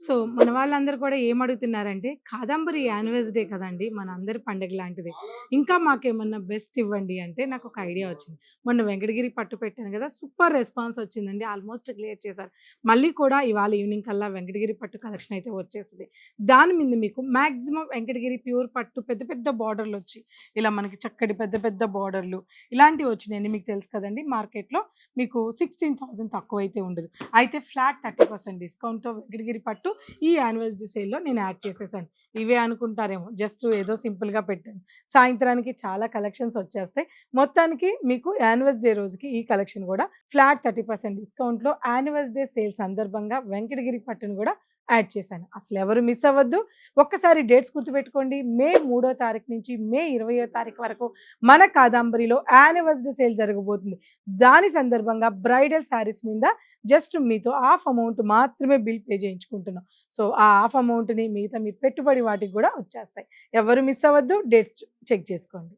So, మన వాళ్ళందరూ కూడా ఏమడుగుతున్నారంటే, కాదంబరి యానివర్సరీ డే కదండీ! మనందరి పండగ లాంటిది. ఇంకా మాకేమన్నా బెస్ట్ ఇవ్వండి అంటే, నాకొక ఐడియా వచ్చింది. మొన్న వెంకటగిరి పట్టు పెట్టాను గదా! సూపర్ రెస్పాన్స్ వచ్చిందండి. ఆల్మోస్ట్ క్లియర్ చేశారు. మళ్ళీ కూడా ఇవాళ ఈవినింగ్ కల్లా వెంకటగిరి పట్టు కలెక్షన్ అయితే వచ్చేస్తది. దాని మీద మీకు మాక్సిమం వెంకటగిరి ప్యూర్ పట్టు పెద్ద పెద్ద బార్డర్‌లొచ్చి, ఇలా మనకి చక్కటి పెద్ద పెద్ద బార్డర్‌లు ఇలాంటివి వచ్చినాయండి. మీకు తెలుసు కదండీ! మార్కెట్‌లో మీకు 16,000 తక్కువైతే ఉండదు. అయితే ఫ్లాట్ 30% డిస్కౌంట్‌తో వెంకటగిరి పట్టు ఈ యానివర్సరీ సేల్‌లో నేను యాడ్ చేసేసాను. ఇవే అనుకుంటారేమో జస్ట్ ఏదో సింపుల్‌గా పెట్టాను. సాయంత్రానికి చాలా కలెక్షన్స్ వచ్చేస్తాయి. మొత్తానికి మీకు యానివర్సరీ డే రోజుకి ఈ కలెక్షన్ గూడా ఫ్లాట్ 30% డిస్కౌంట్‌లో యానివర్సరీ డే సేల్ సందర్భంగా వెంకటగిరి పట్టును గూడా యాడ్ చేశాను. అసలెవరు మిస్ అవ్వద్దు. ఒక్కసారి డేట్స్ గుర్తుపెట్టుకోండి. మే 3 తారీఖు నుంచి మే 20 తారీఖు వరకు మన కాదంబరిలో యానివర్సరీ సేల్ జరగబోతుంది. దాని సందర్భంగా బ్రైడల్ శారీస్ మీద జస్ట్ మీతో హాఫ్ అమౌంట్ మాత్రమే బిల్ పే చేయించుకుంటున్నాం. సో, ఆ హాఫ్ అమౌంట్‌ని మిగతా మీ పెట్టుబడి వాటికి గూడా వచ్చేస్తాయి. ఎవరు మిస్ అవ్వద్దు. డేట్స్ చెక్ చేసుకోండి.